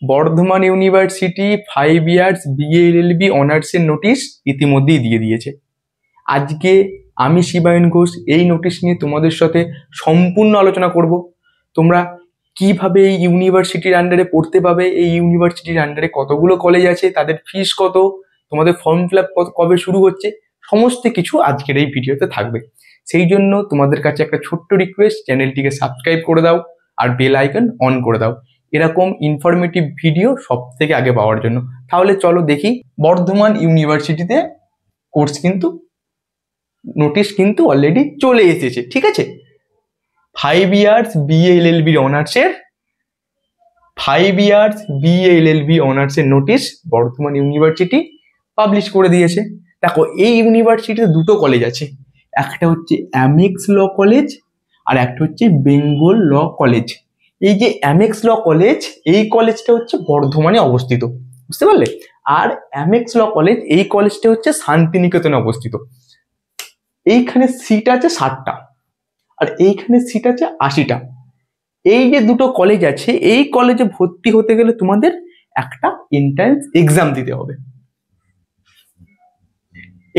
Bardhaman university 5 years BA LLB অনার্সের notice ইতিমধ্যেই দিয়ে দিয়েছে। আজকে আমি শিবায়ন ঘোষ এই নোটিশ নিয়ে তোমাদের সাথে সম্পূর্ণ আলোচনা করব। তোমরা কিভাবে এই ইউনিভার্সিটির আন্ডারে পড়তে পাবে, এই ইউনিভার্সিটির আন্ডারে কতগুলো কলেজ আছে, তাদের ফিস কত, তোমাদের ফর্ম ফিল আপ কবে শুরু হচ্ছে, সমস্ত কিছু আজকের এই ভিডিওতে থাকবে। সেই জন্য তোমাদের কাছে একটা ছোট্ট রিকোয়েস্ট, চ্যানেলটিকে সাবস্ক্রাইব করে দাও আর বেল আইকন অন করে দাও এরকম ইনফরমেটিভ ভিডিও সব থেকে আগে পাওয়ার জন্য। তাহলে চলো দেখি, বর্ধমান ইউনিভার্সিটিতে কোর্স কিন্তু নোটিশ কিন্তু অলরেডি চলে এসেছে, ঠিক আছে। 5 ইয়ার্স বিএ এলএলবি অনার্সের 5 ইয়ার্স বিএ এলএলবি অনার্সের নোটিশ বর্ধমান ইউনিভার্সিটি পাবলিশ করে দিয়েছে। দেখো, এই ইউনিভার্সিটিতে দুটো কলেজ আছে, একটা হচ্ছে অ্যামেক্স ল কলেজ আর একটা হচ্ছে বেঙ্গল ল কলেজ। এই যে অ্যামেক্স ল কলেজ, এই কলেজটা হচ্ছে বর্ধমানে অবস্থিত, বুঝতে পারলে। আর অ্যামেক্স ল কলেজ, এই কলেজটা হচ্ছে শান্তিনিকেতনে অবস্থিত। এইখানে সিট আছে 60টা আর এইখানে সিট আছে 80টা। এই যে দুটো কলেজ আছে, এই কলেজে ভর্তি হতে গেলে তোমাদের একটা এন্ট্রান্স এক্সাম দিতে হবে।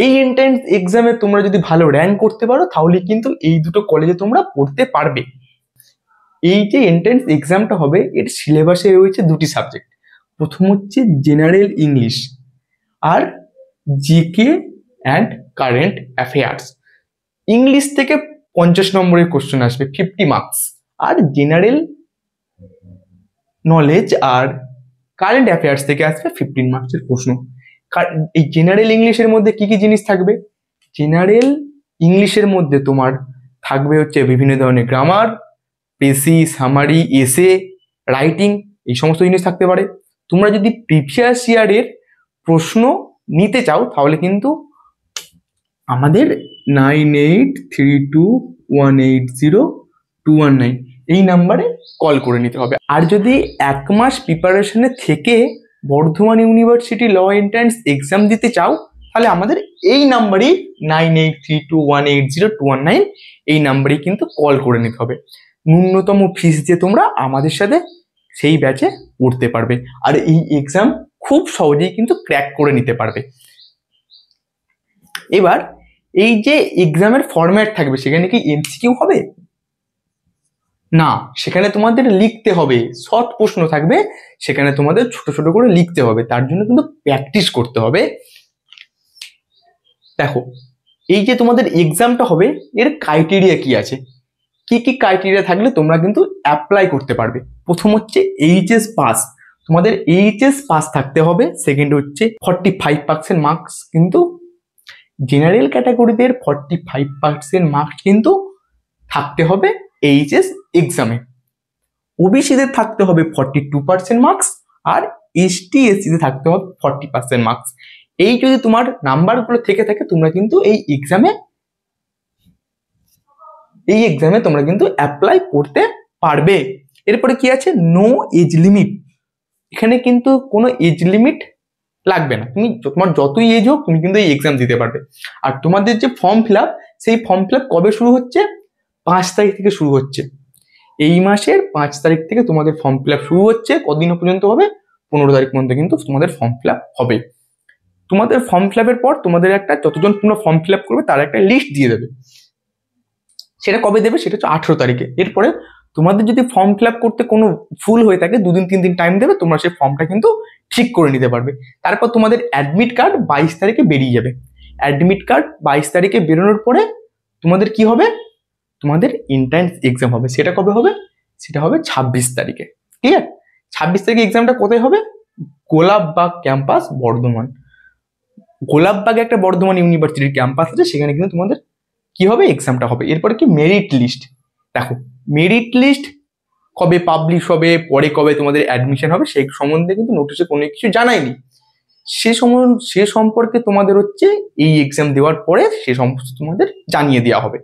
এই এন্ট্রান্স এক্সামে তোমরা যদি ভালো র্যাঙ্ক করতে পারো তাহলে কিন্তু এই দুটো কলেজে তোমরা পড়তে পারবে। এই যে এন্ট্রান্স এক্সামটা হবে, এর সিলেবাসে রয়েছে দুটি সাবজেক্ট। প্রথম হচ্ছে জেনারেল ইংলিশ আর GK and current affairs. English থেকে 50 নম্বরের কোশ্চেন আসবে, 50 মার্কস। আর জেনারেল নলেজ আর কারেন্ট অ্যাফেয়ার্স থেকে আসবে 15 মার্কসের প্রশ্ন। এই জেনারেল ইংলিশের মধ্যে কি কি জিনিস থাকবে? জেনারেল ইংলিশের মধ্যে তোমার থাকবে হচ্ছে বিভিন্ন ধরনের গ্রামার, পেসি, সামারি, এসে, রাইটিং, এই সমস্ত জিনিস থাকতে পারে। তোমরা যদি প্রিভিয়াস ইয়ারের প্রশ্ন নিতে চাও তাহলে কিন্তু আমাদের 9832180219 এই নাম্বারে কল করে নিতে হবে। আর যদি 1 মাস প্রিপারেশনে থেকে Bardhaman university law entrance exam দিতে চাও তাহলে আমাদের এই নাম্বারই 9832180219 এই নাম্বারেই কিন্তু কল করে নিতে হবে। ন্যূনতম ফিস দিয়ে তোমরা আমাদের সাথে সেই ব্যাচে পড়তে পারবে আর এই এক্সাম খুব সহজেই কিন্তু ক্র্যাক করে নিতে পারবে। এবার এই যে এক্সামের ফরম্যাট থাকবে, সেখানে কি এমসিকিউ হবে? না, সেখানে তোমাদের লিখতে হবে। শর্ট প্রশ্ন থাকবে, সেখানে তোমাদের ছোট ছোট করে লিখতে হবে, তার জন্য কিন্তু প্র্যাকটিস করতে হবে। দেখো, এই যে তোমাদের এক্সামটা হবে, এর ক্রাইটেরিয়া কি আছে, কি কি ক্রাইটেরিয়া থাকলে তোমরা কিন্তু অ্যাপ্লাই করতে পারবে। প্রথম হচ্ছে এইচএস পাস, তোমাদের এইচএস পাস থাকতে হবে। সেকেন্ড হচ্ছে 45% মার্কস, কিন্তু জেনারেল ক্যাটাগরিদের 45% মার্কস কিন্তু থাকতে হবে এইচএস এক্সামে। ওবিসিদের থাকতে হবে 42% মার্কস আর এসটি এসসিতে থাকতে হবে 40% মার্কস। এই যদি তোমার নাম্বারগুলো থেকে থাকে তোমরা কিন্তু এই এক্সামে তোমরা কিন্তু অ্যাপ্লাই করতে পারবে। এরপরে কি আছে, নো এজ লিমিট। এখানে কিন্তু কোনো এজ লিমিট লাগবে না, তোমার যতই এজ হোক তুমি কিন্তু এই এক্সাম দিতে পারবে। আর তোমাদের যে ফর্ম ফিল আপ, সেই ফর্ম ফিল আপ কবে শুরু হচ্ছে? 5 তারিখ থেকে শুরু হচ্ছে। এই মাসের 5 তারিখ থেকে তোমাদের ফর্ম ফিল আপ শুরু হচ্ছে। কদিন পর্যন্ত হবে? 15 তারিখ পর্যন্ত কিন্তু তোমাদের ফর্ম ফিল আপ হবে। তোমাদের ফর্ম ফিল আপের পর তোমাদের একটা, যতজন তোমরা ফর্ম ফিল আপ করবে তার একটা লিস্ট দিয়ে দেবে। সেটা কবে দেবে? সেটা হচ্ছে 18 তারিখে। এরপরে তোমাদের যদি ফর্ম ফিল আপ করতে কোনো ভুল হয়ে থাকে 2 দিন 3 দিন টাইম দেবে, তোমরা সেই ফর্মটা কিন্তু ঠিক করে নিতে পারবে। তারপর তোমাদের অ্যাডমিট কার্ড 22 তারিখে বেরিয়ে যাবে। অ্যাডমিট কার্ড 22 তারিখে বেরোনোর পরে তোমাদের কি হবে? তোমাদের এন্ট্রান্স এক্সাম হবে। সেটা কবে হবে? সেটা হবে 26 তারিখে। ঠিক আছে, 26 তারিখে এক্সামটা কোথায় হবে? গোলাপবাগ ক্যাম্পাস, বর্ধমান। গোলাপবাগে একটা বর্ধমান ইউনিভার্সিটির ক্যাম্পাস আছে, সেখানে কিন্তু তোমাদের কি হবে? এক্সামটা হবে। এরপরে কি মেরিট লিস্ট। দেখো, মেরিট লিস্ট কবে পাবলিশ হবে, পরে কবে তোমাদের অ্যাডমিশন হবে, সেই সম্বন্ধে কিন্তু নোটিশে কোনো কিছু জানায়নি। সে সম্পর্কে তোমাদের হচ্ছে এই এক্সাম দেওয়ার পরে সে সমস্ত তোমাদের জানিয়ে দেওয়া হবে।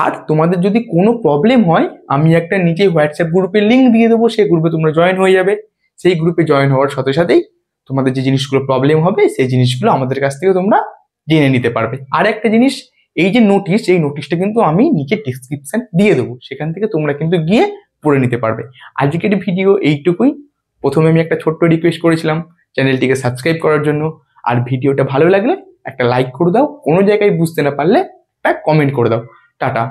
আর তোমাদের যদি কোনো প্রবলেম হয়, আমি একটা নিজে হোয়াটসঅ্যাপ গ্রুপে লিঙ্ক দিয়ে দেবো, সেই গ্রুপে তোমরা জয়েন হয়ে যাবে। সেই গ্রুপে জয়েন হওয়ার সাথে সাথেই তোমাদের যে জিনিসগুলো প্রবলেম হবে সেই জিনিসগুলো আমাদের কাছ থেকে তোমরা জেনে নিতে পারবে। আর একটা জিনিস, এই যে নোটিশ, এই নোটিশটা কিন্তু আমি নিচে ডেসক্রিপশন দিয়ে দেবো, সেখান থেকে তোমরা কিন্তু গিয়ে পড়ে নিতে পারবে। আজকের ভিডিও এইটুকুই। প্রথমে আমি একটা ছোট্ট রিকোয়েস্ট করেছিলাম চ্যানেলটিকে সাবস্ক্রাইব করার জন্য, আর ভিডিওটা ভালো লাগলে একটা লাইক করে দাও, কোনো জায়গায় বুঝতে না পারলে একটা কমেন্ট করে দাও। টাটা।